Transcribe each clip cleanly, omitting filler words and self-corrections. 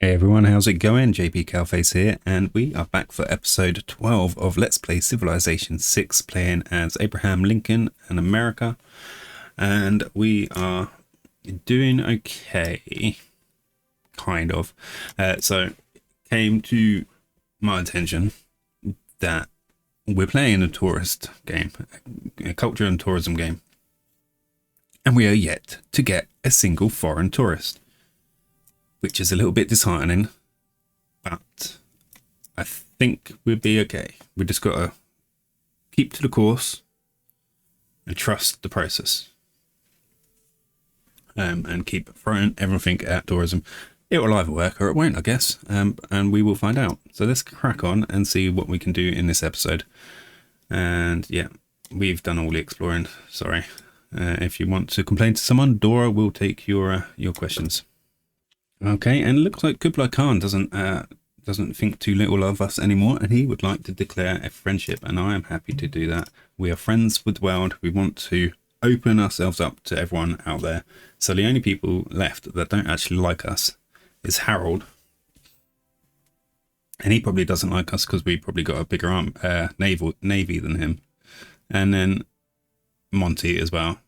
Hey everyone, how's it going? JPCowFace here, and we are back for episode 12 of Let's Play Civilization 6, playing as Abraham Lincoln and America. And we are doing okay, kind of. So, it came to my attention that we're playing a tourist game, a culture and tourism game, and we are yet to get a single foreign tourist, which is a little bit disheartening, but I think we'll be okay. We just got to keep to the course and trust the process, and keep throwing everything at tourism. It will either work or it won't, I guess, and we will find out. So let's crack on and see what we can do in this episode. And yeah, we've done all the exploring. Sorry. If you want to complain to someone, Dora will take your questions. Okay, and it looks like Kublai Khan doesn't think too little of us anymore, and he would like to declare a friendship, and I am happy to do that. We are friends with the world. We want to open ourselves up to everyone out there. So the only people left that don't actually like us is Harold, and he probably doesn't like us because we probably got a bigger navy than him, and then Monty as well,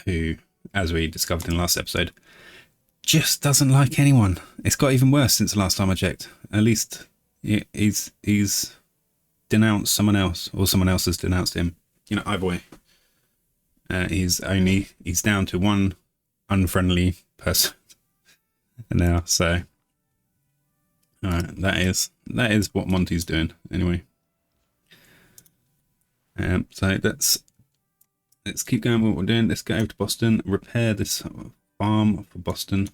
who, as we discovered in the last episode, just doesn't like anyone. It's got even worse since the last time I checked. At least he's denounced someone else, or someone else has denounced him. You know, either way. He's down to one unfriendly person now. So that is what Monty's doing anyway. So let's keep going with what we're doing. Let's go over to Boston, repair this farm for Boston.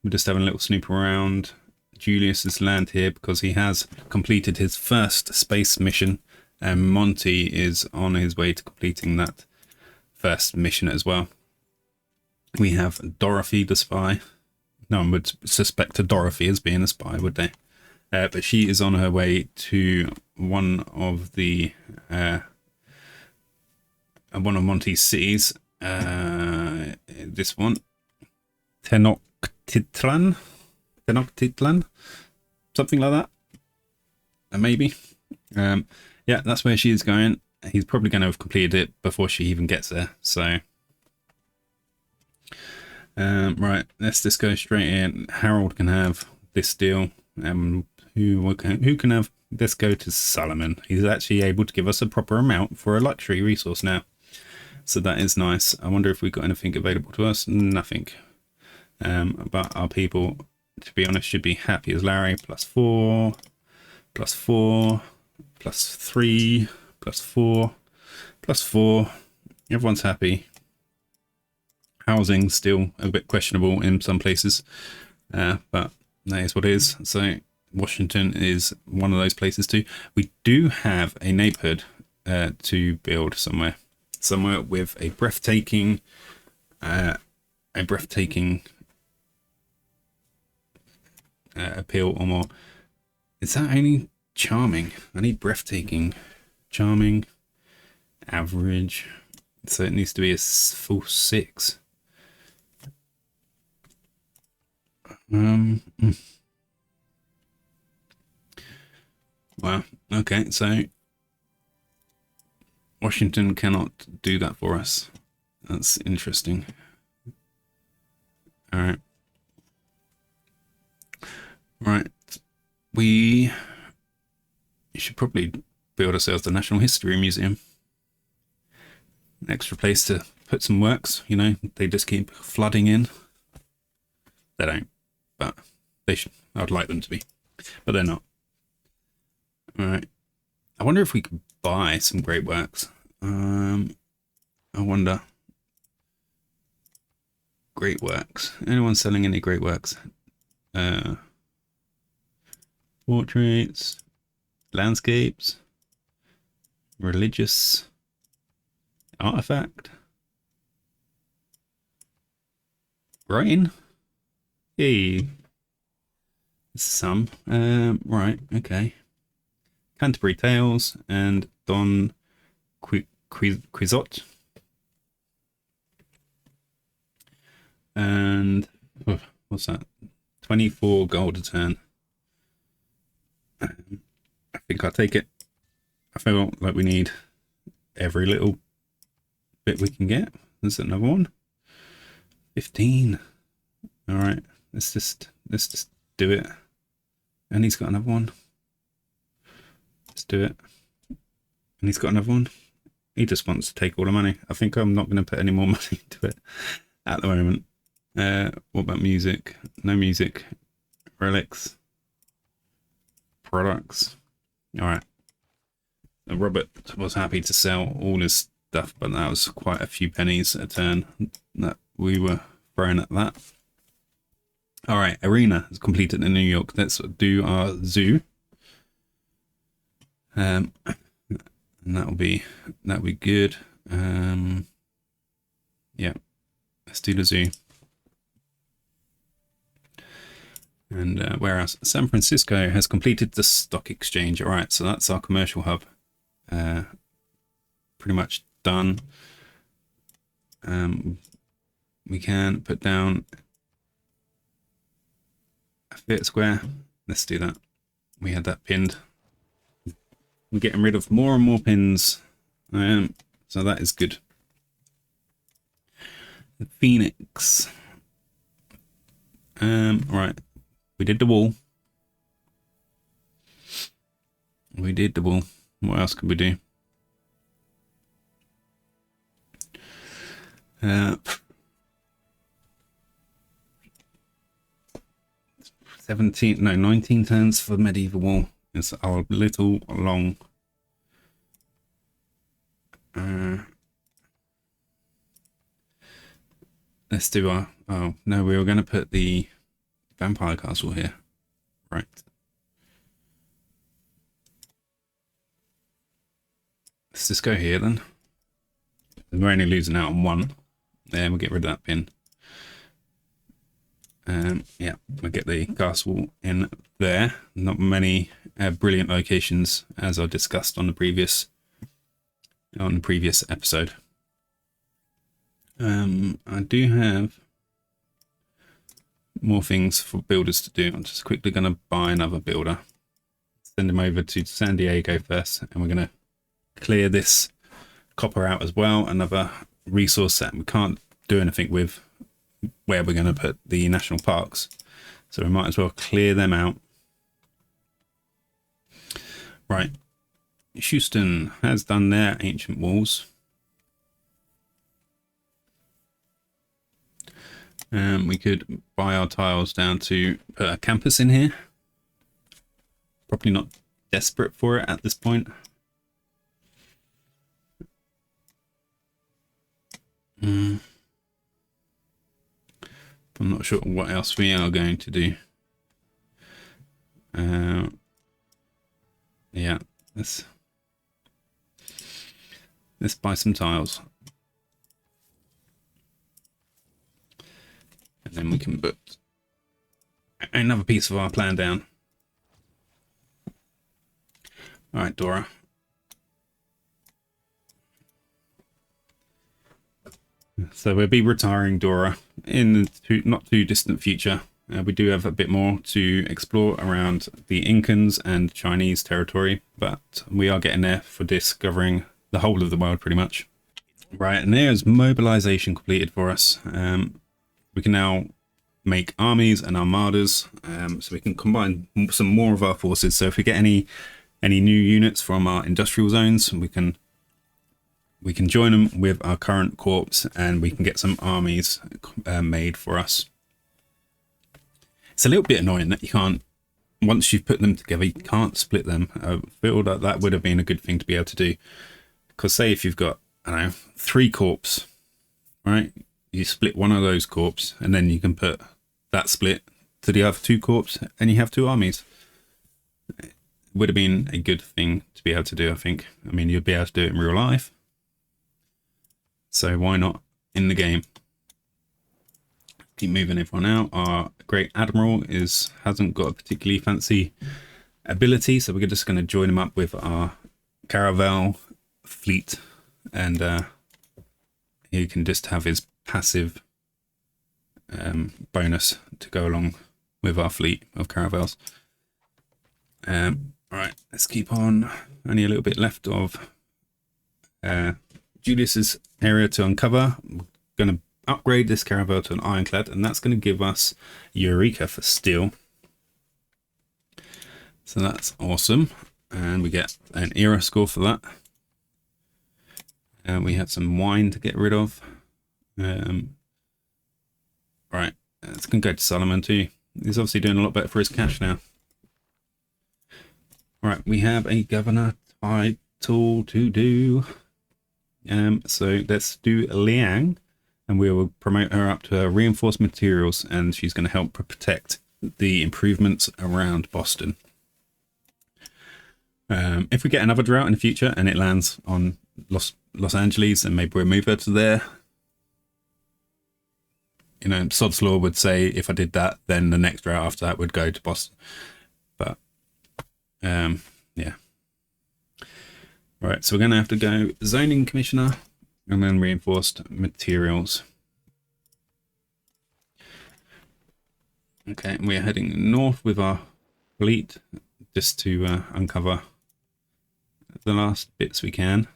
We're just having a little snoop around. Julius has landed here because he has completed his first space mission, and Monty is on his way to completing that first mission as well. We have Dorothy the spy. No one would suspect Dorothy as being a spy, would they? But she is on her way to one of Monty's cities. This one, Tenochtitlan, something like that, maybe. Yeah, that's where she is going. He's probably going to have completed it before she even gets there. So, right, let's just go straight in. Harold can have this deal. Who can have? Let's go to Solomon. He's actually able to give us a proper amount for a luxury resource now. So that is nice. I wonder if we've got anything available to us. Nothing. But our people, to be honest, should be happy as Larry. +4, +4, +3, +4, +4. Everyone's happy. Housing still a bit questionable in some places, but that is what it is. So Washington is one of those places too. We do have a neighborhood to build somewhere with a breathtaking appeal or more. Is that only charming? I need breathtaking, charming, average. So it needs to be a full 6. Well, okay, so Washington cannot do that for us. That's interesting. All right. Right. We should probably build ourselves the National History Museum. An extra place to put some works, you know, they just keep flooding in. They don't, but they should. I'd like them to be, but they're not. All right. I wonder if we could buy some great works. I wonder. Great works. Anyone selling any great works? Portraits, landscapes, religious artifact, writing. Hey, some. Right. Okay. Canterbury Tales and Don Quixote. And what's that? 24 gold a turn. I think I'll take it. I feel like we need every little bit we can get. There's another one. 15. All right, let's just do it. And he's got another one. Let's do it. And he's got another one. He just wants to take all the money. I think I'm not going to put any more money into it at the moment. What about music? No music. Relics. Products. All right. Robert was happy to sell all his stuff, but that was quite a few pennies a turn that we were throwing at that. All right, arena is completed in New York. Let's do our zoo. And that'll be good. Yeah, let's do the zoo. And whereas San Francisco has completed the stock exchange. All right, so that's our commercial hub. Pretty much done. We can put down a fit square. Let's do that. We had that pinned. We're getting rid of more and more pins. So that is good. Phoenix. Right. We did the wall. We did the wall. What else could we do? 19 turns for medieval wall. It's a little long. Let's do our... Oh, no, we were going to put the vampire castle here. Right. Let's just go here then. We're only losing out on one. There, we'll get rid of that pin. Yeah, we'll get the castle in there. Not many brilliant locations, as I discussed on the previous episode. I do have more things for builders to do. I'm just quickly going to buy another builder. Send him over to San Diego first, and we're going to clear this copper out as well. Another resource set we can't do anything with, where we're going to put the national parks, so we might as well clear them out. Right, Houston has done their ancient walls. We could buy our tiles down to put a campus in here. Probably not desperate for it at this point. I'm not sure what else we are going to do. Yeah, let's buy some tiles. And then we can put another piece of our plan down. All right, Dora. So we'll be retiring Dora in the not too distant future. We do have a bit more to explore around the Incans and Chinese territory, but we are getting there for discovering the whole of the world pretty much. Right, and there's mobilization completed for us. We can now make armies and armadas, so we can combine some more of our forces. So if we get any new units from our industrial zones, we can join them with our current corps, and we can get some armies made for us. It's a little bit annoying that you can't, once you've put them together, you can't split them. I feel that that would have been a good thing to be able to do. Because say if you've got, I don't know, 3 corps, right? You split one of those corps, and then you can put that split to the other 2 corps, and you have 2 armies. It would have been a good thing to be able to do, I think. I mean, you'd be able to do it in real life. So why not in the game? Keep moving everyone out. Our Great Admiral hasn't got a particularly fancy ability, so we're just going to join him up with our Caravel fleet, and he can just have his passive bonus to go along with our fleet of caravels. All right, let's keep on. Only a little bit left of Julius's area to uncover. I'm going to upgrade this caravel to an ironclad, and that's going to give us Eureka for steel. So that's awesome, and we get an era score for that. And we have some wine to get rid of. Right, it's going to go to Solomon too. He's obviously doing a lot better for his cash now. Right, we have a governor title to do. So let's do Liang, and we will promote her up to reinforced materials, and she's going to help protect the improvements around Boston. If we get another drought in the future and it lands on Los Angeles, and maybe we'll move her to there. You know, Sod's Law would say if I did that, then the next drought after that would go to Boston. But yeah. Right, so we're going to have to go zoning commissioner and then reinforced materials. Okay, we're heading north with our fleet just to uncover the last bits we can.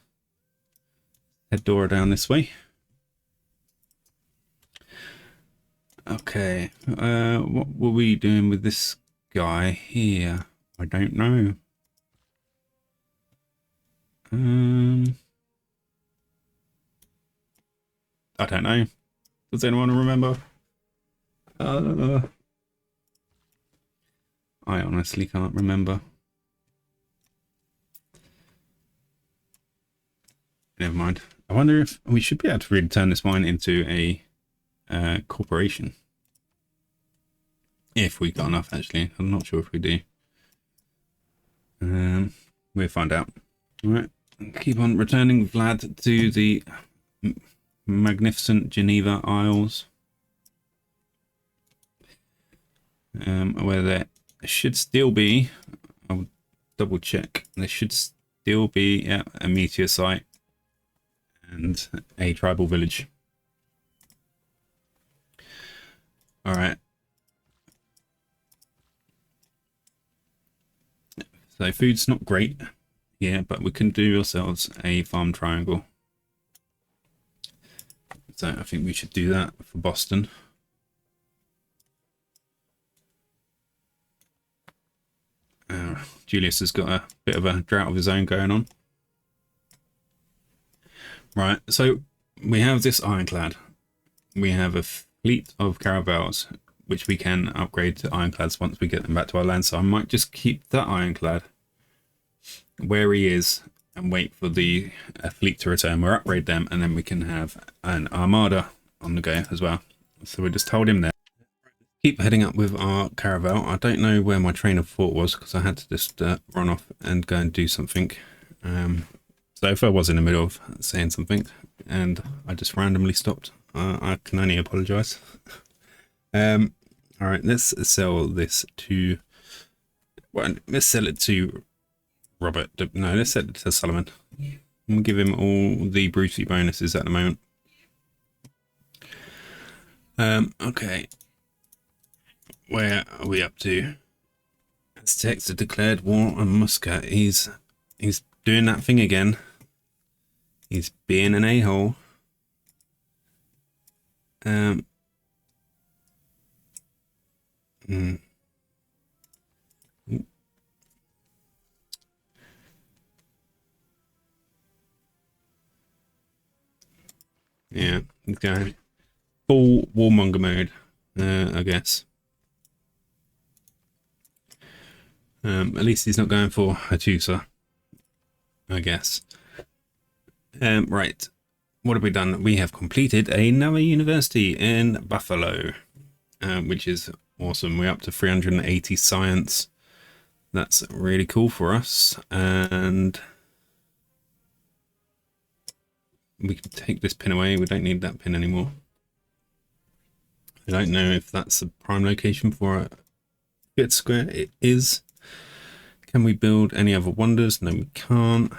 Head Dora down this way. Okay, what were we doing with this guy here? I don't know. I don't know. Does anyone remember? I honestly can't remember. Never mind. I wonder if we should be able to really turn this wine into a corporation. If we got enough, actually. I'm not sure if we do. We'll find out. All right. Keep on returning Vlad to the magnificent Geneva Isles. Where there should still be, I'll double check, there should still be a meteor site and a tribal village. All right. So food's not great here, but we can do ourselves a farm triangle. So I think we should do that for Boston. Julius has got a bit of a drought of his own going on. Right, so we have this ironclad. We have a fleet of caravels, which we can upgrade to ironclads once we get them back to our land. So I might just keep that ironclad where he is and wait for the fleet to return. We'll upgrade them, and then we can have an armada on the go as well. So we'll just hold him there. Keep heading up with our caravel. I don't know where my train of thought was because I had to just run off and go and do something. So if I was in the middle of saying something and I just randomly stopped, I can only apologise. All right, let's sell this to... Well, let's sell it to Robert. No, let's sell it to Solomon. We'll give him all the Brucey bonuses at the moment. Okay. Where are we up to? Aztecs have declared war on Muscat. He's doing that thing again. He's being an a-hole. Yeah, he's going full warmonger mode, I guess. At least he's not going for Hattusa, I guess. Right, what have we done? We have completed another university in Buffalo, which is awesome. We're up to 380 science. That's really cool for us. And we can take this pin away. We don't need that pin anymore. I don't know if that's a prime location for a bit square. It is. Can we build any other wonders? No, we can't.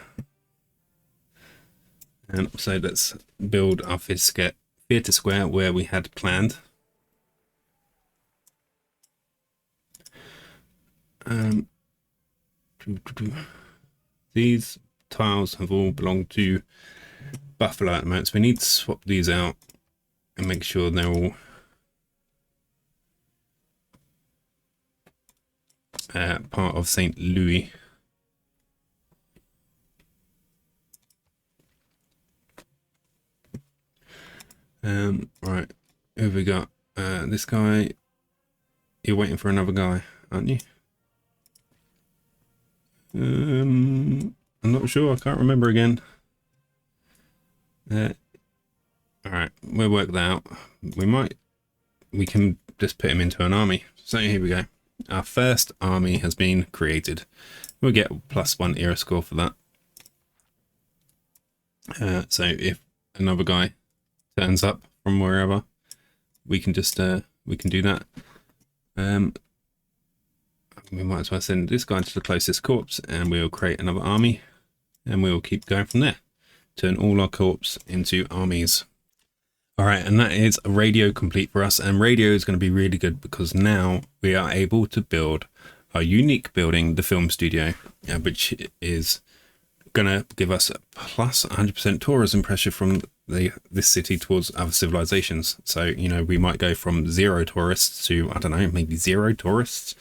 And so let's build our theatre square where we had planned. These tiles have all belonged to Buffalo at the moment, so we need to swap these out and make sure they're all part of St. Louis. Right, who have we got? This guy. You're waiting for another guy, aren't you? I'm not sure. I can't remember again. All right, we'll work that out. We can just put him into an army. So here we go. Our first army has been created. We'll get +1 era score for that. So if another guy turns up from wherever, we can just we can do that. We might as well send this guy to the closest corpse, and we'll create another army, and we'll keep going from there. Turn all our corps into armies. All right, and that is radio complete for us, and radio is going to be really good because now we are able to build our unique building, the film studio, which is going to give us a plus 100% tourism pressure from this city towards other civilizations. So, you know, we might go from 0 tourists to, I don't know, maybe 0 tourists.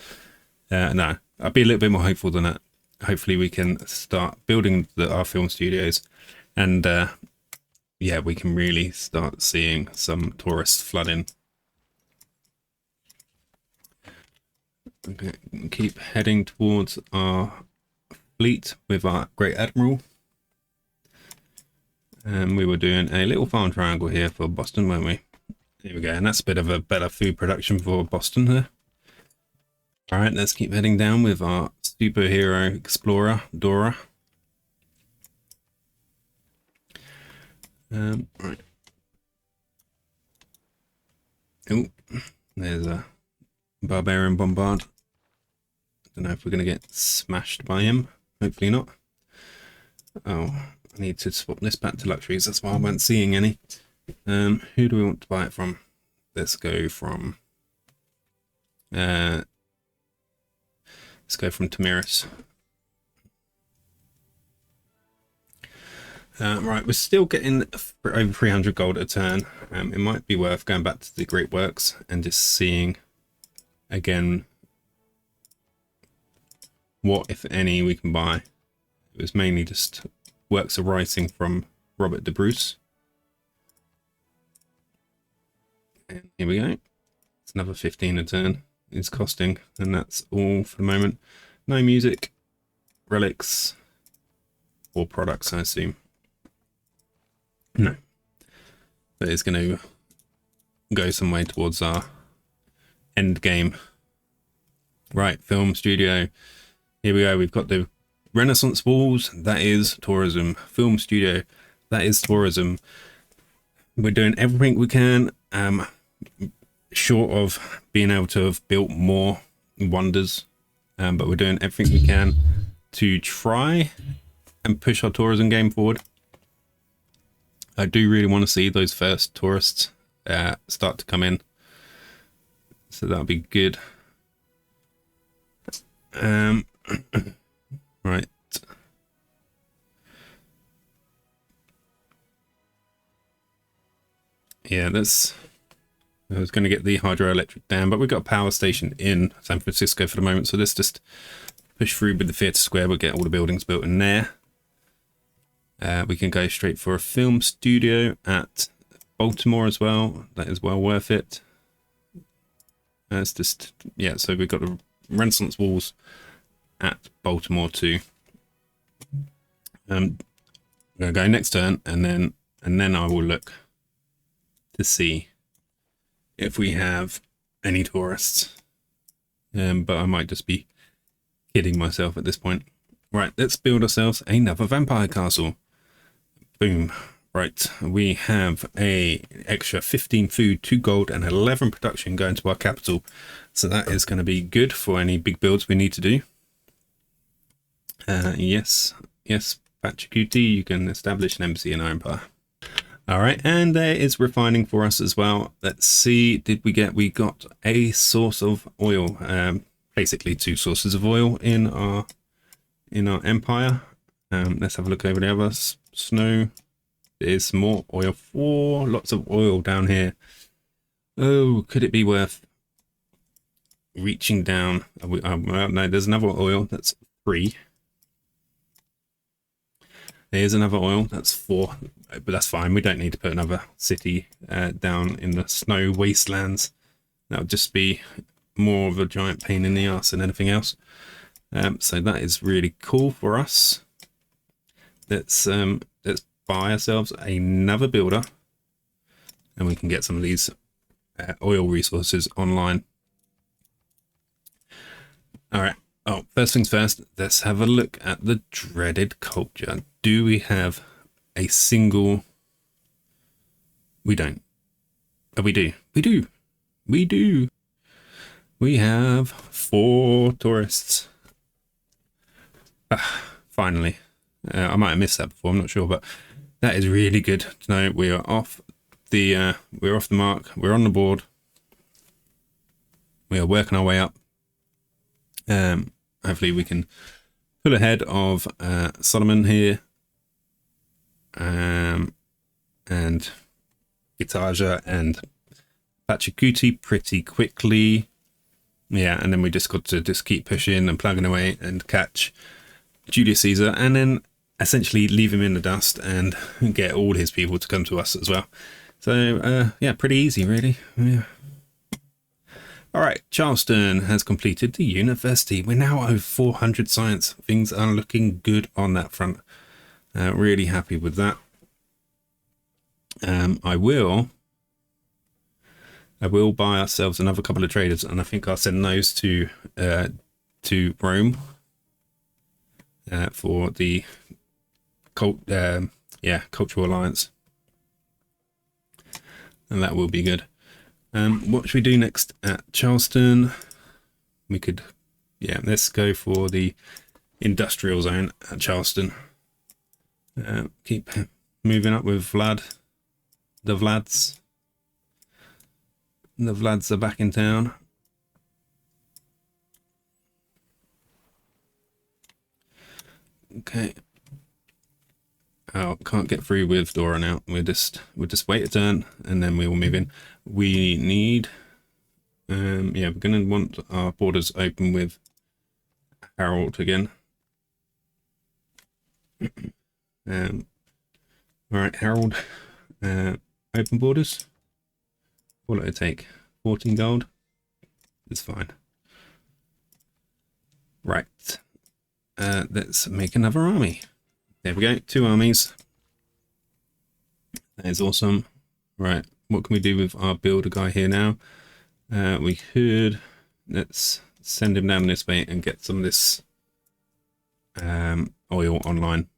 No, I'd be a little bit more hopeful than that. Hopefully we can start building our film studios, and yeah, we can really start seeing some tourists flood in. Okay, keep heading towards our fleet with our Great Admiral. And we were doing a little farm triangle here for Boston, weren't we? Here we go, and that's a bit of a better food production for Boston here. All right, let's keep heading down with our superhero explorer, Dora. Right. Oh, there's a barbarian bombard. Don't know if we're going to get smashed by him. Hopefully not. Oh, I need to swap this back to luxuries. That's why I wasn't seeing any. Who do we want to buy it from? Let's go from Tamiris. Right, we're still getting over 300 gold a turn. It might be worth going back to the Great Works and just seeing again what, if any, we can buy. It was mainly just works of writing from Robert de Bruce. And here we go. It's another 15 a turn it's costing, and that's all for the moment. No music, relics, or products, I assume. No. But it's going to go some way towards our end game. Right, film studio. Here we go. We've got the Renaissance walls. That is tourism. Film studio. That is tourism. We're doing everything we can, short of being able to have built more wonders. But we're doing everything we can to try and push our tourism game forward. I do really want to see those first tourists start to come in. So that'll be good. Right. Yeah, I was going to get the hydroelectric dam, but we've got a power station in San Francisco for the moment, so let's just push through with the theatre square. We'll get all the buildings built in there. We can go straight for a film studio at Baltimore as well. That is well worth it. It's just, yeah, so we've got the Renaissance walls at Baltimore too. I'm going to go next turn, and then I will look to see if we have any tourists. But I might just be kidding myself at this point. Right, let's build ourselves another vampire castle. Boom. Right, we have a extra 15 food, 2 gold, and 11 production going to our capital. So that is going to be good for any big builds we need to do. Yes, Patrick QT, you can establish an embassy in our empire. All right, and there is refining for us as well. Let's see, we got a source of oil, basically 2 sources of oil in our empire. Let's have a look over the others. Snow. There's some more oil. 4 lots of oil down here. Oh, could it be worth reaching down? Well, no, there's another oil. That's 3. There's another oil. That's 4. But that's fine. We don't need to put another city down in the snow wastelands. That would just be more of a giant pain in the ass than anything else. So that is really cool for us. Let's buy ourselves another builder, and we can get some of these oil resources online. All right. Oh, first things first, let's have a look at the dreaded culture. Do we have a single? We don't. Oh, we do. We do. We do. We have 4 tourists. Finally. I might have missed that before, I'm not sure, but that is really good to know. We are off the mark. We're on the board. We are working our way up. Hopefully we can pull ahead of Solomon here, and Itaja and Pachacuti pretty quickly. Yeah, and then we just got to just keep pushing and plugging away and catch Julius Caesar, and then essentially leave him in the dust and get all his people to come to us as well. So yeah, pretty easy really. Yeah. All right, Charleston has completed the university. We're now over 400 science. Things are looking good on that front. Really happy with that. I will buy ourselves another couple of traders, and I think I'll send those to Rome for the cultural alliance, and that will be good. What should we do next at Charleston? We could, let's go for the industrial zone at Charleston. Keep moving up with Vlad. The Vlads are back in town. Okay. Oh, can't get through with Dora now. We'll just wait a turn and then we will move in. We need, we're going to want our borders open with Harold again. All right, Harold, open borders. What will it take? 14 gold. It's fine. Right. Let's make another army. There we go, 2 armies. That is awesome. Right, what can we do with our builder guy here now? We could, let's send him down this way and get some of this oil online.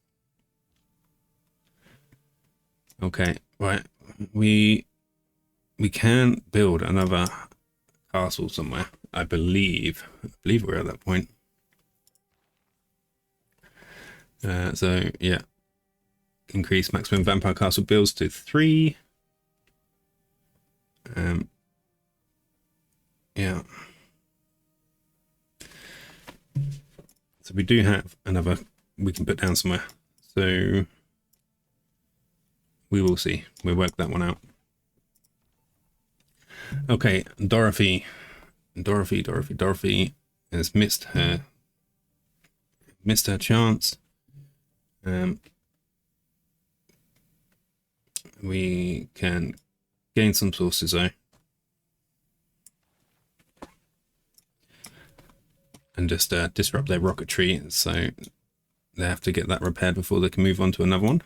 Okay, right, we can build another castle somewhere. I believe we're at that point. So yeah, increase maximum vampire castle builds to 3. Yeah. So we do have another we can put down somewhere. So we will see. We'll work that one out. Okay, Dorothy has missed her chance. We can gain some sources though, and just disrupt their rocketry, so they have to get that repaired before they can move on to another one.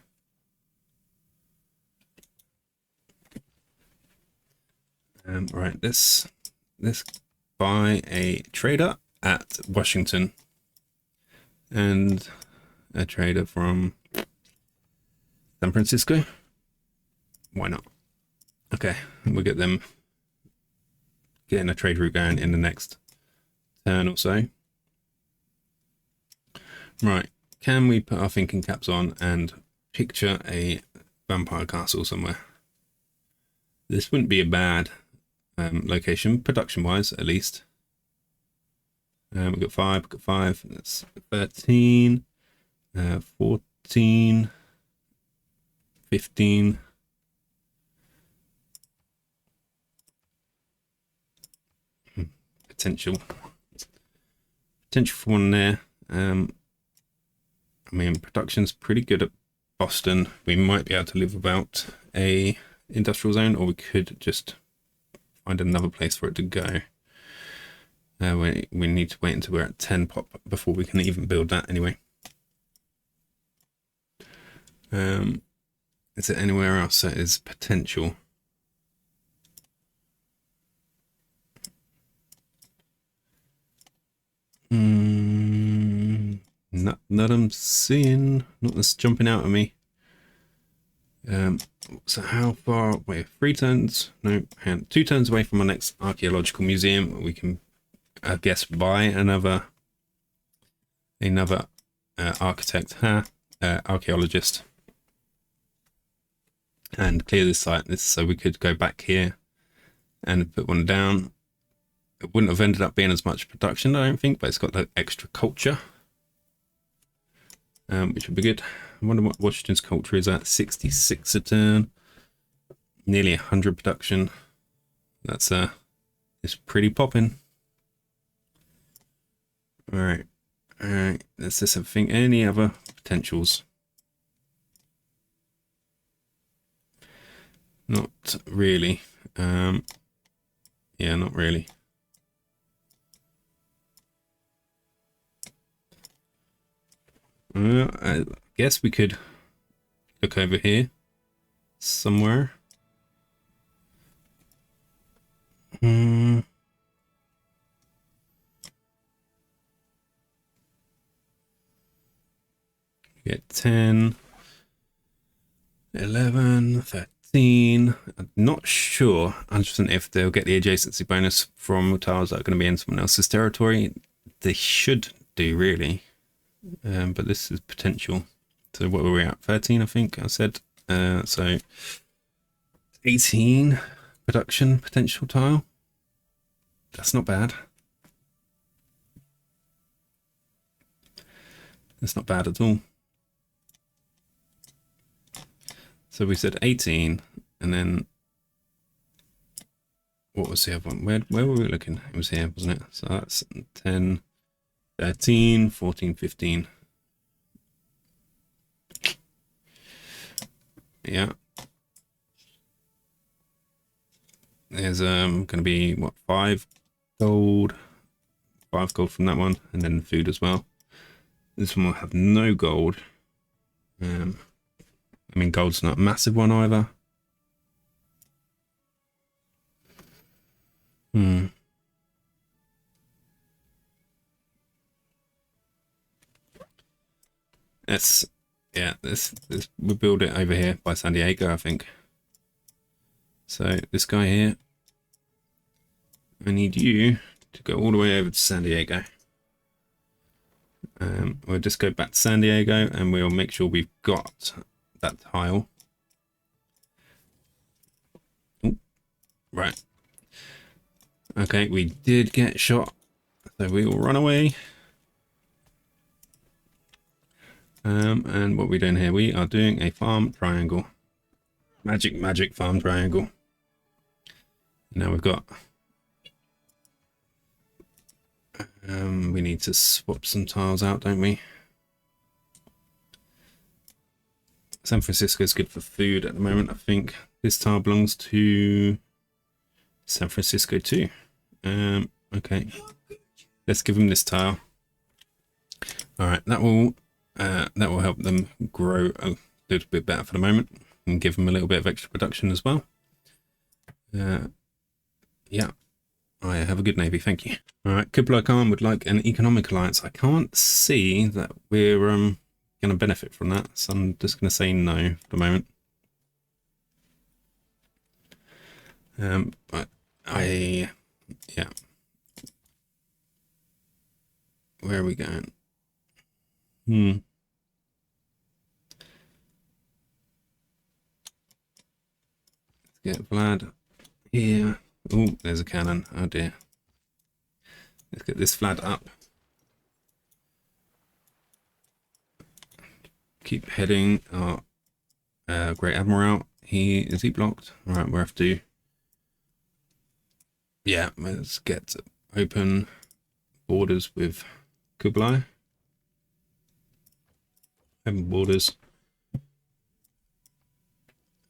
Right, let's buy a trader at Washington and a trader from San Francisco. Why not? Okay, we'll get them getting a trade route going in the next turn or so. Right, can we put our thinking caps on and picture a vampire castle somewhere? This wouldn't be a bad location, production-wise at least. We've got 5, we've got 5, that's 13, 14, 15. Potential for one there. I mean, production's pretty good at Boston. We might be able to live without a industrial zone, or we could just find another place for it to go. We need to wait until we're at 10 pop before we can even build that anyway. Is there anywhere else that is potential? Not I'm seeing, not that's jumping out at me. So how far? Wait, 3 turns? No, 2 turns away from our next archaeological museum. We can, I guess, buy another architect, archaeologist, and clear this site. This so we could go back here and put one down. It wouldn't have ended up being as much production, I don't think, but it's got the extra culture, which would be good. I wonder what Washington's culture is at. 66 a turn, nearly 100 production. That's it's pretty popping. All right, let's just think. Any other potentials? Not really. Yeah, not really. I guess we could look over here somewhere. Get 10, 11, 13. I'm not sure 100% if they'll get the adjacency bonus from tiles that are going to be in someone else's territory. They should do, really. But this is potential. So what were we at? 13, I think I said. So 18 production potential tile. That's not bad. That's not bad at all. So we said 18, and then what was the other one? Where were we looking? It was here, wasn't it? So that's 10, 13, 14, 15. Yeah. There's going to be, what, 5 gold? 5 gold from that one, and then food as well. This one will have no gold. I mean, gold's not a massive one either. We'll build it over here by San Diego, I think. So this guy here, I need you to go all the way over to San Diego. We'll just go back to San Diego and we'll make sure we've got that tile. Ooh, right. Okay, we did get shot, so we will run away. And what are we doing here? We are doing a farm triangle. Magic farm triangle. Now we've got... we need to swap some tiles out, don't we? San Francisco is good for food at the moment, I think. This tile belongs to San Francisco too. Okay. Let's give them this tile. Alright, that will help them grow a little bit better for the moment and give them a little bit of extra production as well. Yeah, I have a good navy, thank you. Alright, Kublai Khan would like an economic alliance. I can't see that we're going to benefit from that, so I'm just going to say no for the moment. But yeah. Where are we going? Let's get Vlad here. Oh, there's a cannon. Oh dear. Let's get this Vlad up. keep heading. Our Great Admiral. Is he blocked? All right, we'll have to. Yeah, let's get open borders with Kublai. Open borders.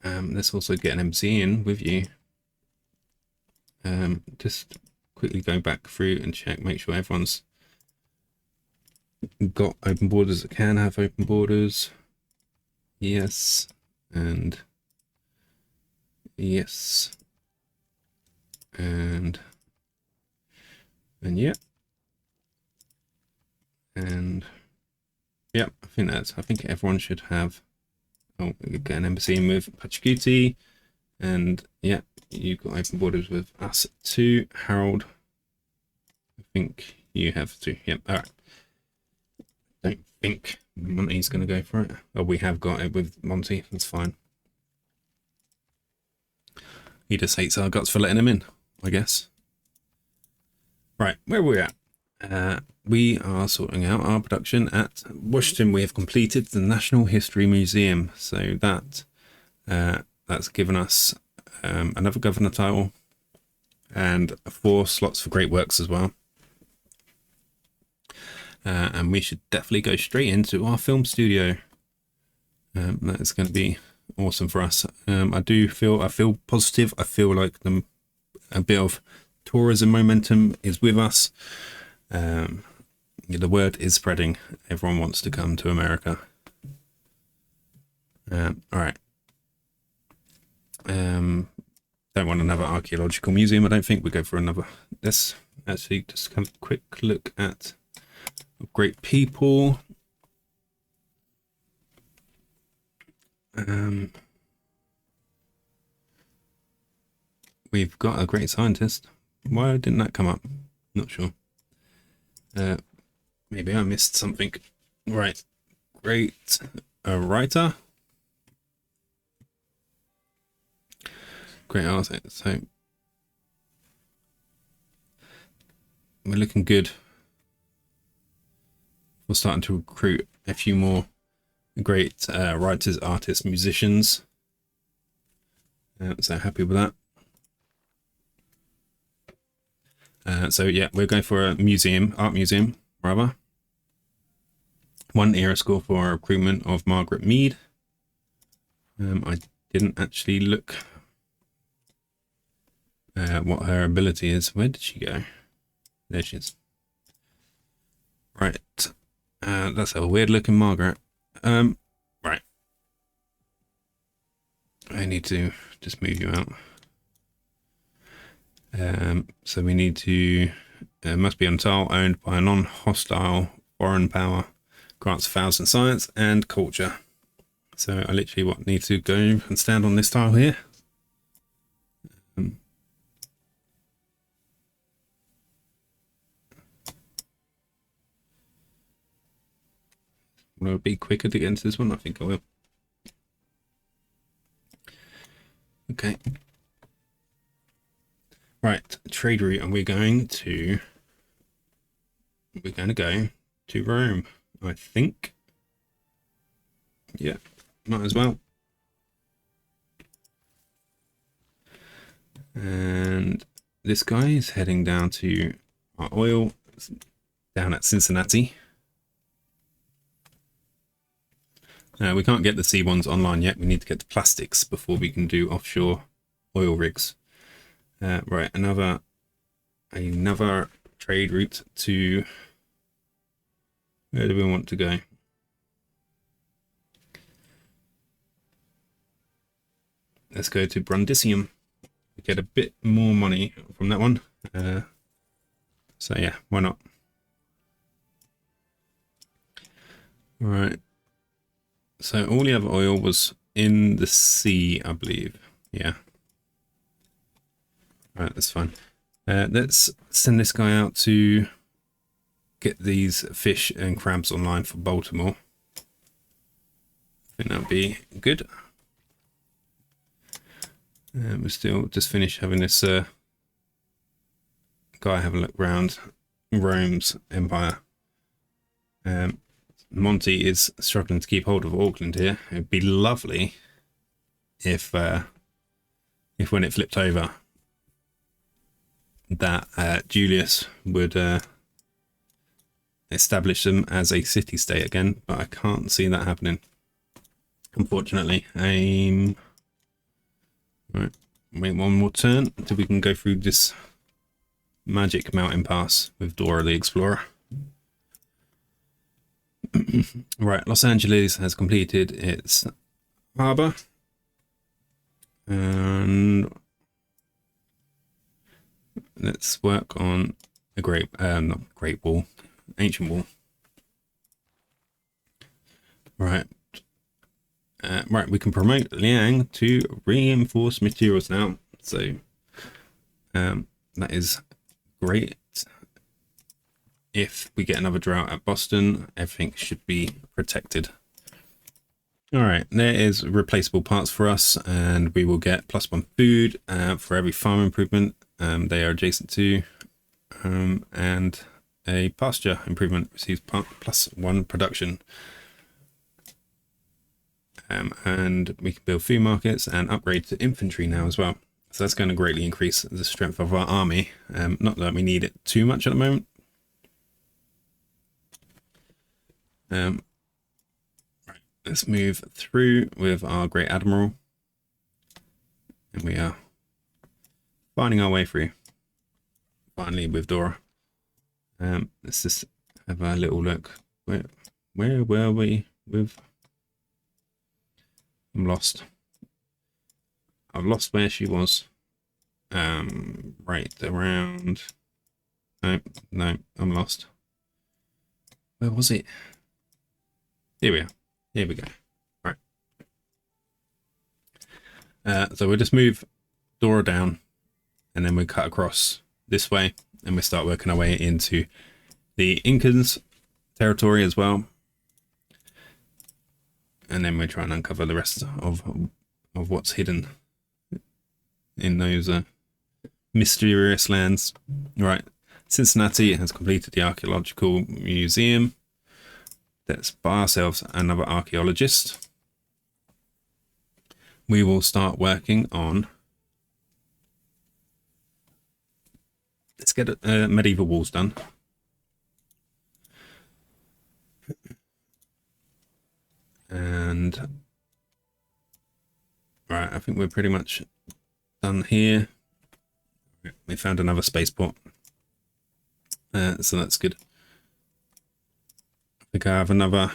Let's also get an MC in with you. Just quickly go back through and check, make sure everyone's got open borders that can have open borders. Yes, and yes, and yeah, and yeah. I think everyone should have. Oh, we get an embassy in with Pachacuti, and yeah, you've got open borders with us too, Harold. I think you have to. Yep. All right. Don't think Monty's going to go for it. Oh, we have got it with Monty. That's fine. He just hates our guts for letting him in, I guess. Right, where are we at? We are sorting out our production at Washington. We have completed the National History Museum, so that's given us another governor title and 4 slots for great works as well. And we should definitely go straight into our film studio. That is going to be awesome for us. I feel positive. I feel like a bit of tourism momentum is with us. The word is spreading. Everyone wants to come to America. All right. Don't want another archaeological museum. I don't think we go for another. Let's actually just have a quick look at great people. We've got a great scientist. Why didn't that come up? Not sure. Maybe I missed something. Right. Great writer. Great artist. So we're looking good. We're starting to recruit a few more great writers, artists, musicians. So happy with that. So yeah, we're going for a art museum, rather. 1 era score for our recruitment of Margaret Mead. I didn't actually look what her ability is. Where did she go? There she is. Right. That's a weird looking Margaret. Right. I need to just move you out. So we need to, must be on tile, owned by a non-hostile foreign power, grants 1,000 science and culture. So I literally need to go and stand on this tile here. Will it be quicker to get into this one? I think I will. Okay. Right, trade route, and we're going to go to Rome, I think. Yeah, might as well. And this guy is heading down to our oil down at Cincinnati. We can't get the C1s online yet. We need to get the plastics before we can do offshore oil rigs. Right, another trade route to, where do we want to go? Let's go to Brundisium. We get a bit more money from that one. So yeah, why not? All right. So all the other oil was in the sea, I believe. Yeah. All right, that's fine. Let's send this guy out to get these fish and crabs online for Baltimore. I think that'd be good. We're still just finished having this guy have a look around Rome's empire. Monty is struggling to keep hold of Auckland here. It'd be lovely if when it flipped over, that Julius would establish them as a city-state again, but I can't see that happening, unfortunately. Right, wait one more turn until we can go through this magic mountain pass with Dora the Explorer. Right, Los Angeles has completed its harbour, and let's work on a not Great Wall, Ancient Wall. Right. Right, we can promote Liang to reinforced materials now. So that is great. If we get another drought at Boston, everything should be protected. All right, there is replaceable parts for us, and we will get +1 food for every farm improvement they are adjacent to, and a pasture improvement receives +1 production. And we can build food markets and upgrade to infantry now as well. So that's going to greatly increase the strength of our army. Not that we need it too much at the moment. Right, let's move through with our Great Admiral. And we are finding our way through. Finally with Dora. Let's just have a little look. Where were we with... I'm lost. I've lost where she was. Right around... No, I'm lost. Where was it? Here we are. Here we go. Right. So we'll just move Dora down, and then we cut across this way, and we start working our way into the Incans territory as well. And then we try and uncover the rest of what's hidden in those mysterious lands. Right, Cincinnati has completed the archaeological museum. Let's buy ourselves another archaeologist. We will start working on... Let's get medieval walls done. And right, I think we're pretty much done here. We found another spaceport, so that's good. I think I have another.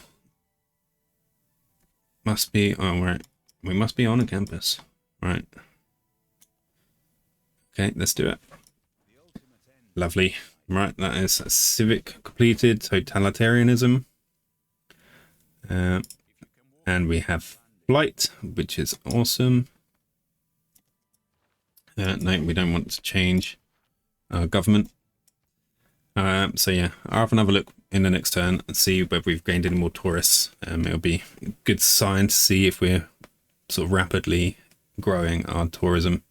Must be. Oh right, we must be on a campus, right? Okay, let's do it. Lovely. Right, that is civic completed. Totalitarianism. And we have flight, which is awesome. No, we don't want to change our government. So yeah, I'll have another look in the next turn and see whether we've gained any more tourists. It'll be a good sign to see if we're sort of rapidly growing our tourism.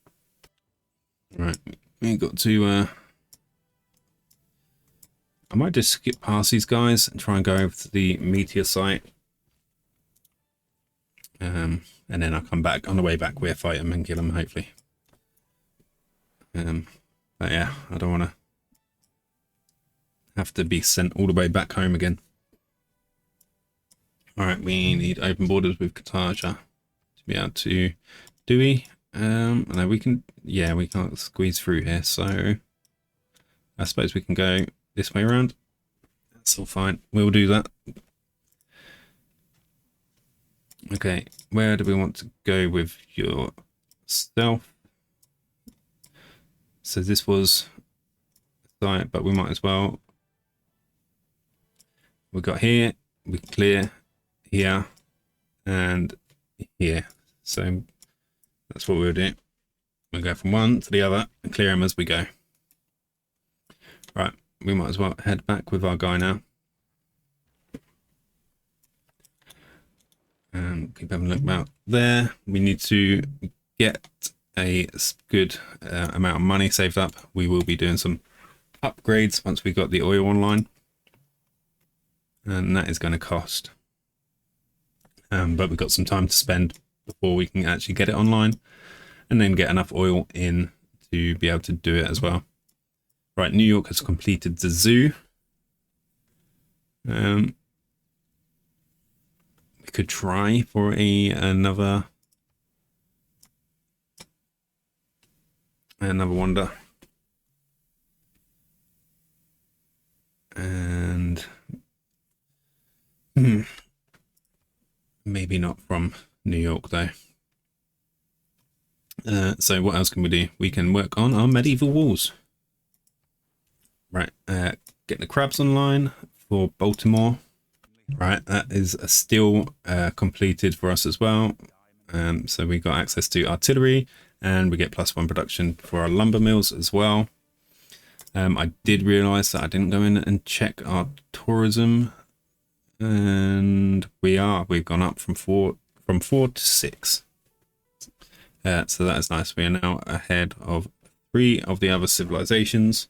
Right, we got to... I might just skip past these guys and try and go over to the meteor site. And then I'll come back on the way back. We'll fight them and kill them, hopefully. But yeah, I don't want to have to be sent all the way back home again. All right, we need open borders with Carthage to be able to do we? No, we can. Yeah, we can't squeeze through here, so I suppose we can go this way around. That's all fine. We'll do that. Okay, where do we want to go with your stealth? So this was site, but we might as well. We got here, we clear here and here. So that's what we'll do. We'll go from one to the other and clear them as we go. Right, we might as well head back with our guy now. Keep having a look about there. We need to get a good amount of money saved up. We will be doing some upgrades once we got the oil online. and that is going to cost. But we've got some time to spend before we can actually get it online and then get enough oil in to be able to do it as well. Right, New York has completed the zoo. We could try for another wonder. And maybe not from New York though. So what else can we do? We can work on our medieval walls. Right, get the crabs online for Baltimore. Right, that is still completed for us as well. So we got access to artillery, and we get +1 production for our lumber mills as well. I did realize that I didn't go in and check our tourism, and we've gone up from 4 to 6. So that is nice. We are now ahead of 3 of the other civilizations.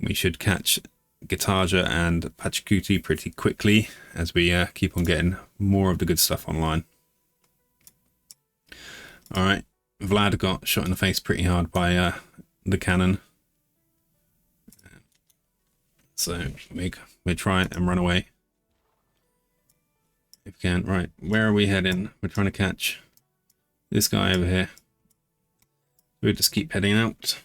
We should catch Gitaja and Pachacuti pretty quickly as we keep on getting more of the good stuff online. All right, Vlad got shot in the face pretty hard by the cannon, so we try and run away if we can. Right, where are we heading? We're trying to catch this guy over here. We'll just keep heading out.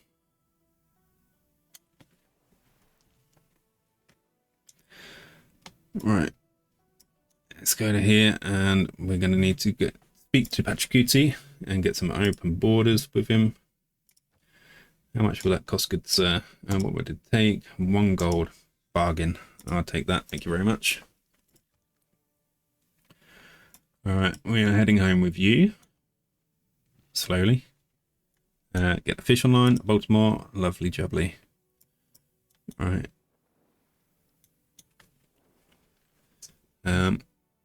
Right, let's go to here, and we're going to need to speak to Pachacuti and get some open borders with him. How much will that cost goods, sir? And what would it take? 1 gold. Bargain. I'll take that. Thank you very much. All right, we are heading home with you. Slowly. Get the fish online. Baltimore. Lovely jubbly. All right.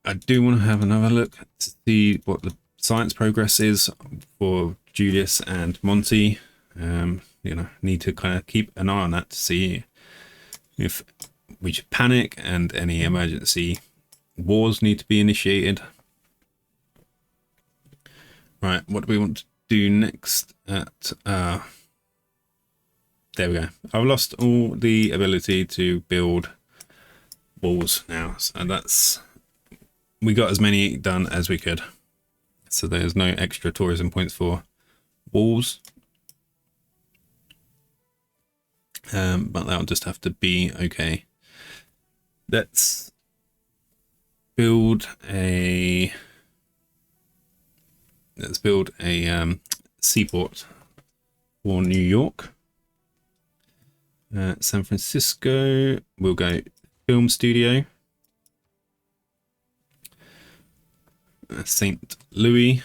I do want to have another look to see what the science progress is for Julius and Monty. You know, need to kind of keep an eye on that to see if we should panic and any emergency wars need to be initiated. Right, what do we want to do next? There we go. I've lost all the ability to build walls now, so we got as many done as we could. So there's no extra tourism points for walls. But that'll just have to be okay. Let's build a seaport for New York. San Francisco, we'll go film studio. St. Louis.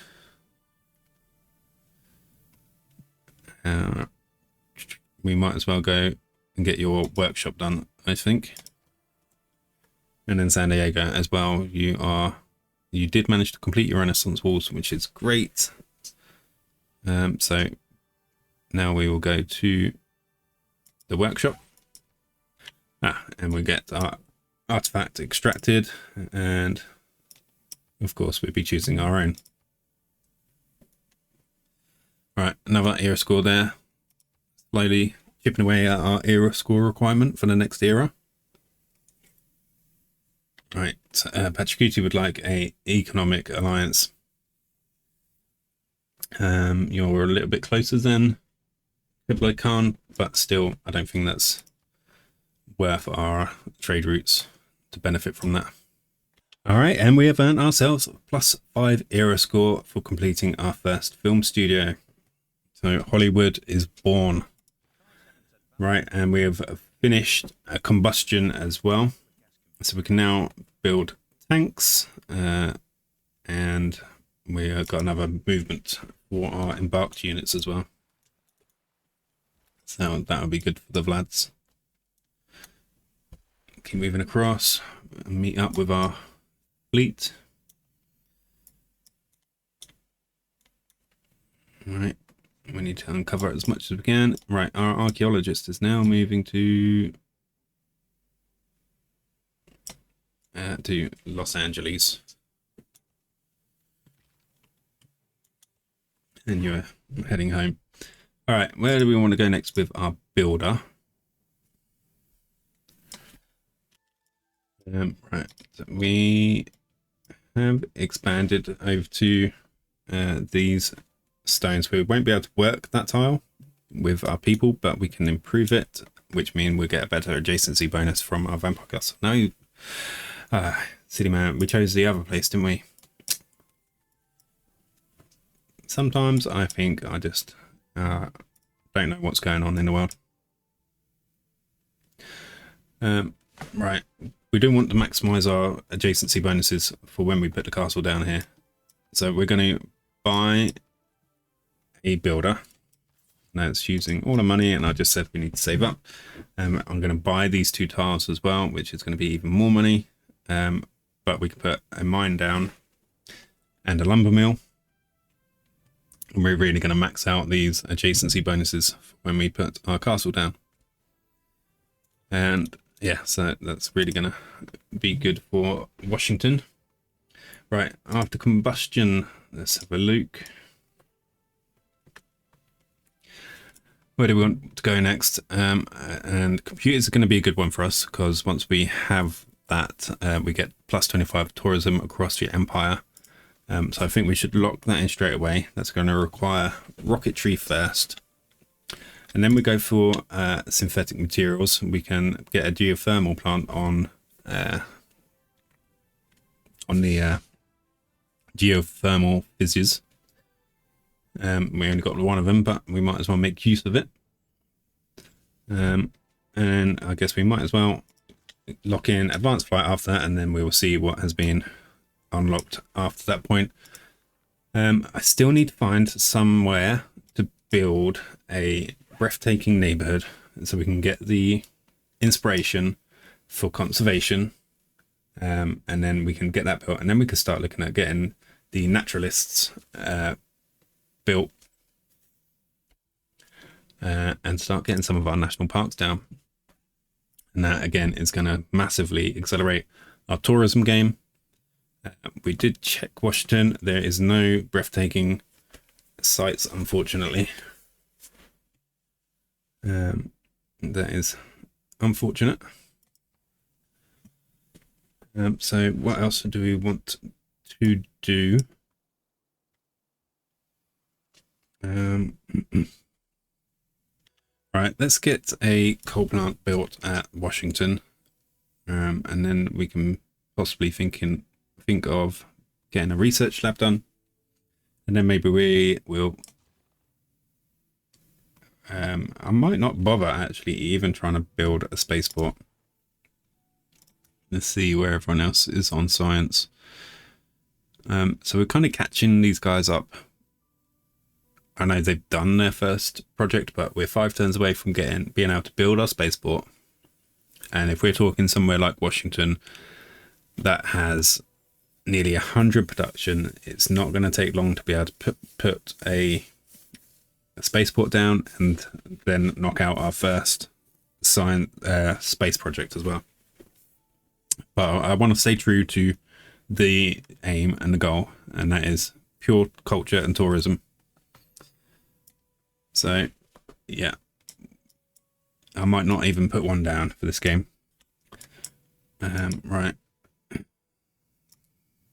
We might as well go and get your workshop done, I think. And then San Diego as well. You did manage to complete your Renaissance walls, which is great. So now we will go to the workshop. And we get our artifact extracted, and of course we'll be choosing our own. Right, another era score there. Slowly chipping away at our era score requirement for the next era. Right, Pachacuti would like a economic alliance. You're a little bit closer than Kublai Khan, but still, I don't think that's worth our trade routes to benefit from that. All right, and we have earned ourselves +5 era score for completing our first film studio. So Hollywood is born. Right, and we have finished a combustion as well. So we can now build tanks, and we have got another movement for our embarked units as well. So that would be good for the Vlads. Keep moving across and meet up with our fleet. Right, we need to uncover as much as we can. Right, our archaeologist is now moving to to Los Angeles. And you're heading home. All right, where do we want to go next with our builder? Right, so we have expanded over to these stones. We won't be able to work that tile with our people, but we can improve it, which means we'll get a better adjacency bonus from our vampire castle. No, silly man, we chose the other place, didn't we? Sometimes I think I just don't know what's going on in the world. Right, we do want to maximize our adjacency bonuses for when we put the castle down here. So we're going to buy a builder. Now it's using all the money, and I just said we need to save up. I'm going to buy these 2 tiles as well, which is going to be even more money. But we can put a mine down and a lumber mill. And we're really going to max out these adjacency bonuses when we put our castle down. And yeah, so that's really going to be good for Washington. Right, after combustion, let's have a look. Where do we want to go next? And computers are going to be a good one for us, because once we have that, we get plus 25 tourism across the empire. So I think we should lock that in straight away. That's going to require rocketry first. And then we go for synthetic materials. We can get a geothermal plant on the geothermal fizzes. We only got one of them, but we might as well make use of it. And I guess we might as well lock in advanced flight after that, and then we will see what has been unlocked after that point. I still need to find somewhere to build a breathtaking neighborhood so we can get the inspiration for conservation, and then we can get that built, and then we can start looking at getting the naturalists built, and start getting some of our national parks down. And that again is going to massively accelerate our tourism game. We did check Washington. There is no breathtaking sites, unfortunately. That is unfortunate. So what else do we want to do? Right, let's get a coal plant built at Washington, and then we can possibly think of getting a research lab done, and then maybe we will. I might not bother actually even trying to build a spaceport. Let's see where everyone else is on science. So we're kind of catching these guys up. I know they've done their first project, but we're 5 turns away from being able to build our spaceport. And if we're talking somewhere like Washington that has nearly 100 production, it's not going to take long to be able to put a spaceport down and then knock out our first space project as well. But I want to stay true to the aim and the goal, and that is pure culture and tourism. So yeah, I might not even put one down for this game. Right,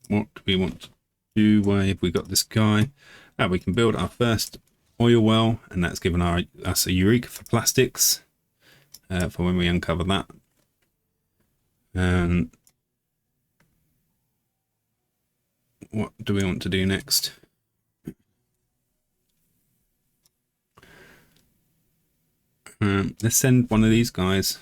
what do we want to do? Why have we got this guy? We can build our first oil well, and that's given us a eureka for plastics for when we uncover that. And what do we want to do next? Let's send one of these guys.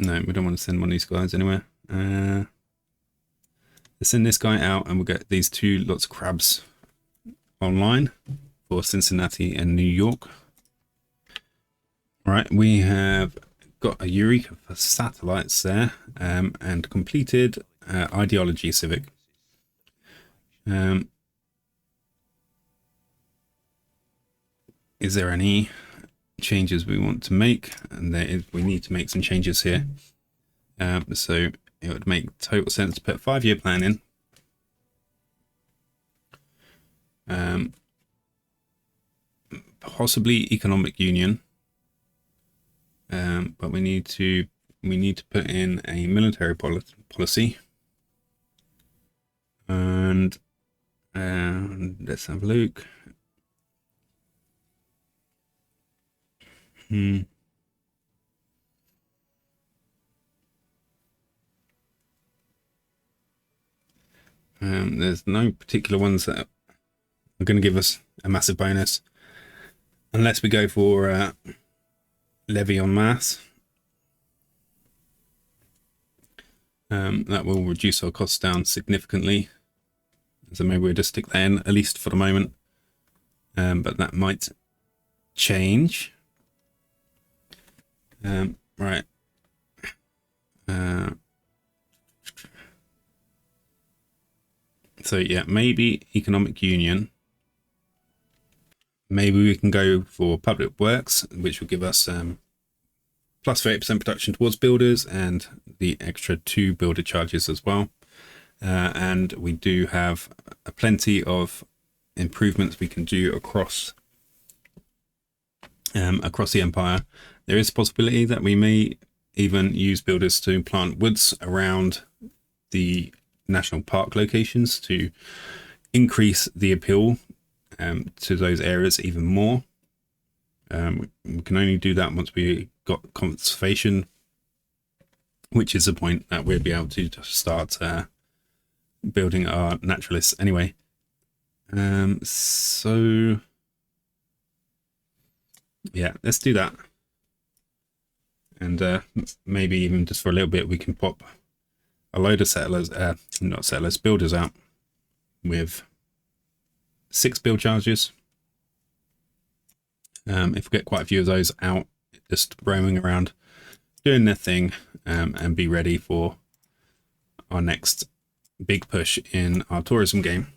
No, we don't want to send one of these guys anywhere. Let's send this guy out, and we'll get these 2 lots of crabs online for Cincinnati and New York. Right, we have got a eureka for satellites there, and completed ideology civic. Is there any changes we want to make? And we need to make some changes here. So it would make total sense to put a 5-year plan in. Possibly economic union, but we need to put in a military policy, and let's have a look. There's no particular ones that are going to give us a massive bonus, unless we go for levy en masse. That will reduce our costs down significantly. So maybe we'll just stick that in, at least for the moment. But that might change. Right. So yeah, maybe economic union. Maybe we can go for public works, which will give us plus 30% production towards builders and the extra 2 builder charges as well. And we do have plenty of improvements we can do across the empire. There is a possibility that we may even use builders to plant woods around the national park locations to increase the appeal to those areas even more. We can only do that once we got conservation, which is the point that we'll be able to start building our naturalists anyway. So yeah, let's do that. And maybe even just for a little bit, we can pop a load of settlers, not settlers, builders out with 6 build charges. If we get quite a few of those out, just roaming around, doing their thing, and be ready for our next big push in our tourism game.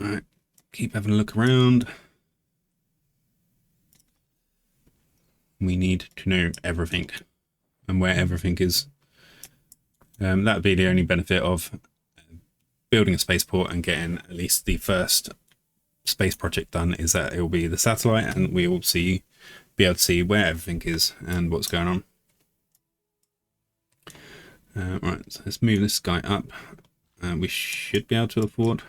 All right, keep having a look around. We need to know everything and where everything is. That would be the only benefit of building a spaceport and getting at least the first space project done, is that it will be the satellite, and we will be able to see where everything is and what's going on. Right, so let's move this guy up. We should be able to afford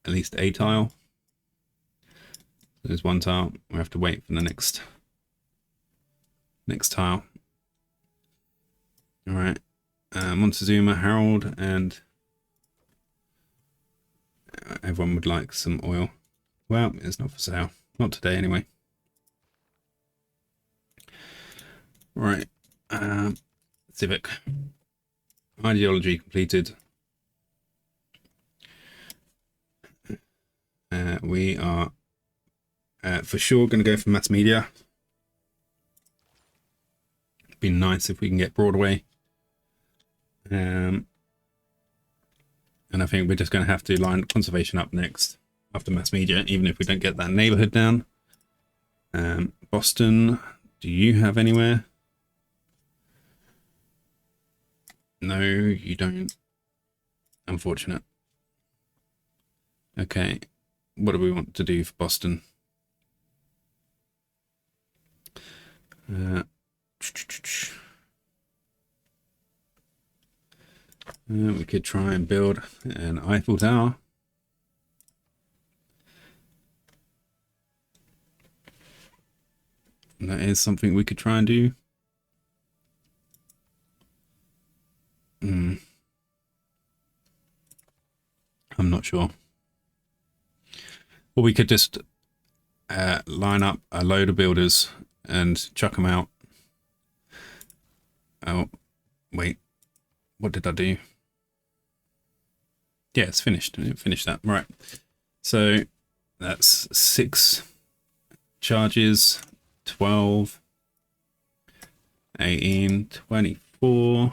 at least a tile. There's 1 tile. We have to wait for the next tile. All right, Montezuma, Harold, and everyone would like some oil. Well, it's not for sale. Not today, anyway. Right. Civic. Ideology completed. We are for sure going to go for mass media. It'd be nice if we can get Broadway. And I think we're just going to have to line conservation up next after mass media, even if we don't get that neighborhood down. Boston, do you have anywhere? No, you don't. Unfortunate. Okay, what do we want to do for Boston? We could try and build an Eiffel Tower. That is something we could try and do. I'm not sure. Or we could just line up a load of builders and chuck them out. Oh, wait. What did I do? Yeah, it's finished. Finish that. Right. So that's 6 charges, 12, 18, 24.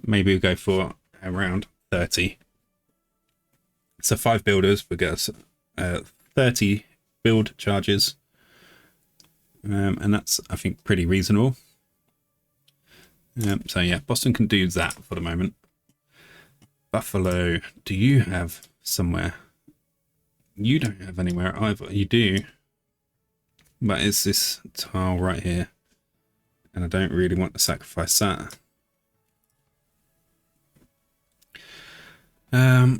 Maybe we'll go for around 30. So 5 builders will get us 30 build charges. And that's, I think, pretty reasonable. So yeah, Boston can do that for the moment. Buffalo, do you have somewhere? You don't have anywhere either. You do, but it's this tile right here, and I don't really want to sacrifice that.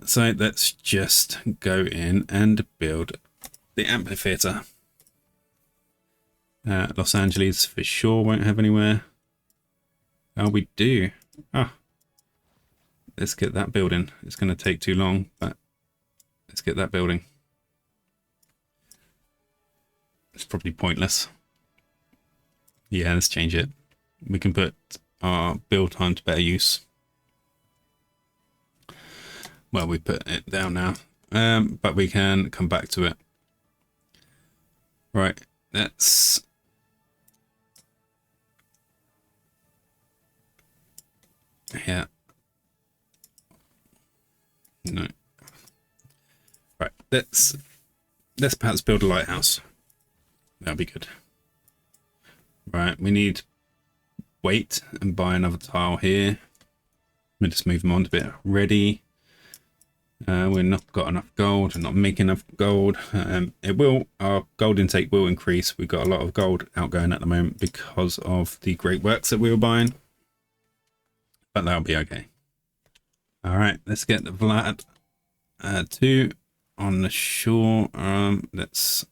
So let's just go in and build the amphitheater. Los Angeles for sure won't have anywhere. Oh, we do. Ah, let's get that building. It's going to take too long, but let's get that building. It's probably pointless. Yeah, let's change it. We can put our build time to better use. Well, we put it down now, but we can come back to it. Right, let's... Yeah. No. Right, let's perhaps build a lighthouse. That'll be good. Right, we need wait and buy another tile here. We'll just move them on to bit ready. We're not got enough gold. We're not making enough gold. Our gold intake will increase. We've got a lot of gold outgoing at the moment because of the great works that we were buying, but that'll be okay. All right, let's get the Vlad 2 on the shore. Let's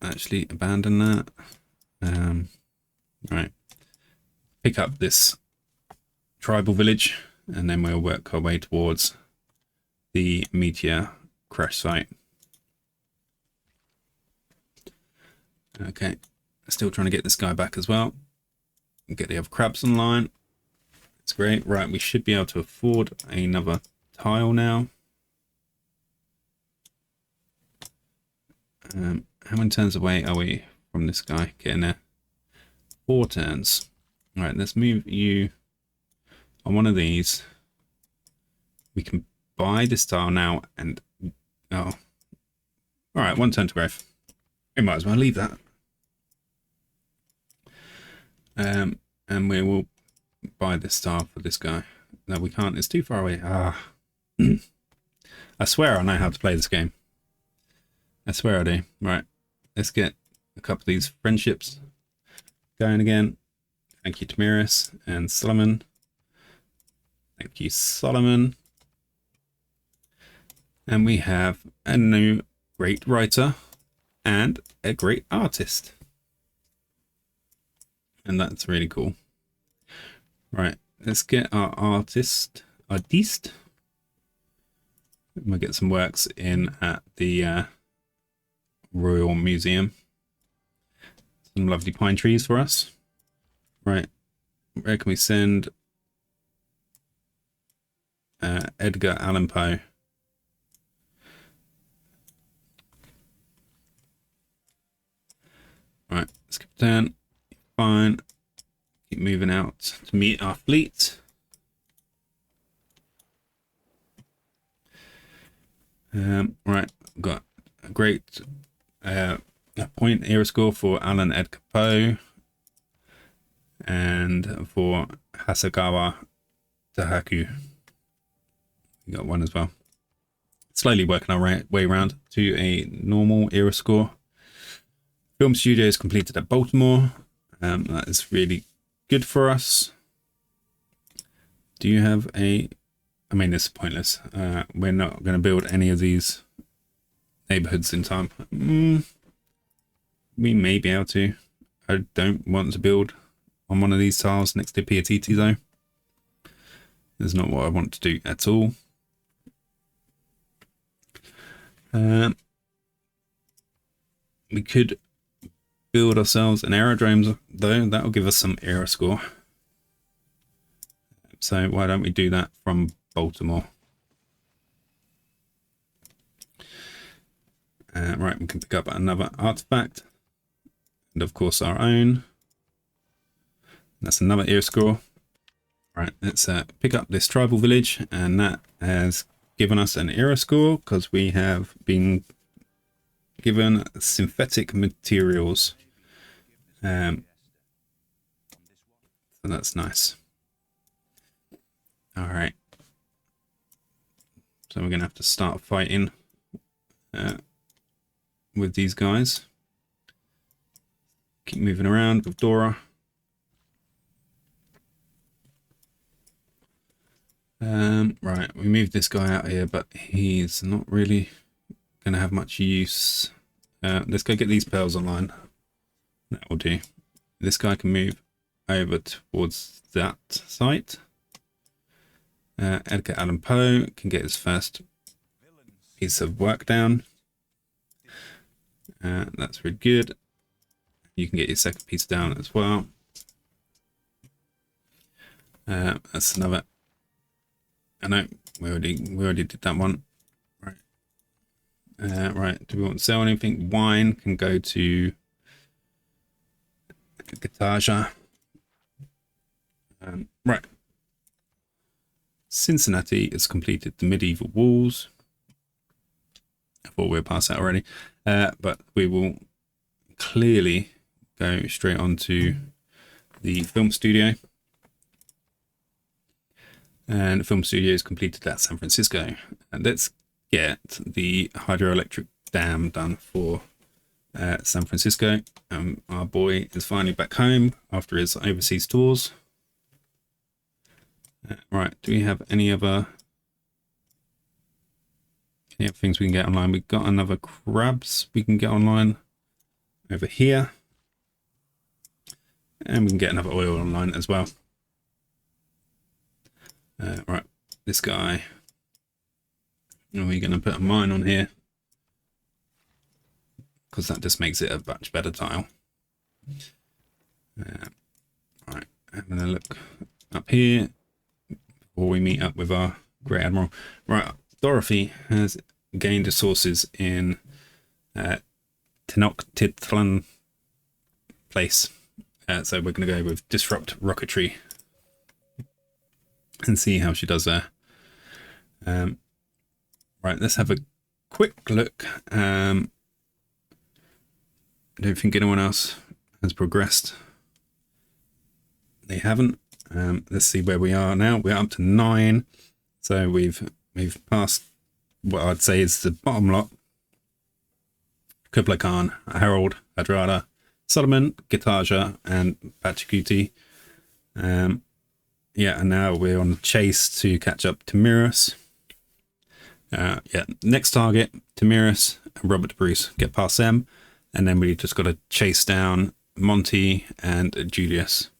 actually abandon that. Right, pick up this tribal village, and then we'll work our way towards the meteor crash site. Okay, still trying to get this guy back as well. Get the other crabs online. It's great. Right, we should be able to afford another tile now. How many turns away are we from this guy getting there? 4 turns. All right, let's move you on one of these. We can buy this tile now and... Oh. All right, 1 turn to growth. We might as well leave that. And we will buy this tile for this guy. No, we can't. It's too far away. Ah. I swear I know how to play this game. I swear I do. Right. Let's get a couple of these friendships going again. Thank you, Tamiris and Solomon. Thank you, Solomon. And we have a new great writer and a great artist. And that's really cool. Right, let's get our artist. We'll get some works in at the Royal Museum. Some lovely pine trees for us. Right, where can we send Edgar Allan Poe? Right, skip a turn. Fine. Keep moving out to meet our fleet. Right, got a great point era score for Alan Edgar Poe and for Hasegawa Tahaku. We got 1 as well. Slowly working our way around to a normal era score. Film studio is completed at Baltimore. That is really good for us. Do you have a... I mean, this is pointless. We're not going to build any of these neighborhoods in time. We may be able to. I don't want to build on one of these tiles next to Piatiti though. That's not what I want to do at all. We could build ourselves an aerodrome though. That'll give us some aero score. So why don't we do that from Baltimore? Right, we can pick up another artifact. And of course our own. That's another air score. Right, let's pick up this tribal village, and that has given us an era score because we have been given synthetic materials. So that's nice. All right. So we're going to have to start fighting with these guys. Keep moving around with Dora. Right, we moved this guy out here, but he's not really going to have much use. Let's go get these pearls online. That will do. This guy can move over towards that site. Edgar Allan Poe can get his first piece of work down. That's really good. You can get your second piece down as well. That's another. I know we already did that one. Right. Right. Do we want to sell anything? Wine can go to Gataja. Right. Cincinnati has completed the medieval walls. I thought we were past that already, but we will clearly go straight on to the film studio. And the film studio has completed that San Francisco. And let's get the hydroelectric dam done for San Francisco. Our boy is finally back home after his overseas tours. Right, do we have any other things we can get online? We've got another crabs we can get online over here. And we can get another oil online as well. Right, this guy. Are we going to put a mine on here? Because that just makes it a much better tile. Right, having a look up here before we meet up with our Great Admiral. Right, Dorothy has gained resources in Tenochtitlan place. So we're going to go with Disrupt Rocketry and see how she does there. Right, let's have a quick look. I don't think anyone else has progressed. They haven't. Let's see where we are now. We're up to 9. So we've passed what I'd say is the bottom lot. Kublai Khan, Harold, Hadrada, Solomon, Gitaja, and Pachacuti. Yeah, and now we're on the chase to catch up to Mirus. Yeah, next target, Tamiris and Robert Bruce. Get past them, and then we just got to chase down Monty and Julius,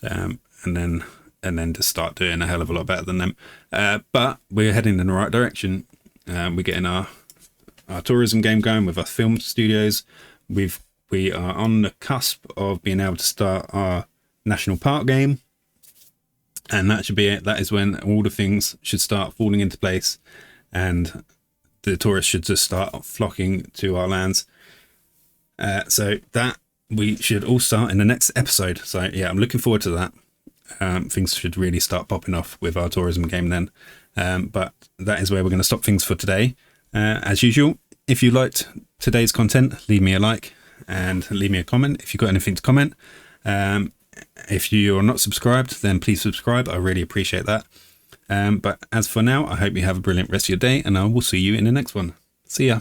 and then just start doing a hell of a lot better than them. But we're heading in the right direction. We're getting our tourism game going with our film studios. We are on the cusp of being able to start our national park game. And that should be it. That is when all the things should start falling into place and the tourists should just start flocking to our lands. So that we should all start in the next episode. So yeah, I'm looking forward to that. Things should really start popping off with our tourism game then. But that is where we're going to stop things for today. As usual, if you liked today's content, leave me a like and leave me a comment if you've got anything to comment. If you are not subscribed, then please subscribe. I really appreciate that. But as for now, I hope you have a brilliant rest of your day, and I will see you in the next one. See ya.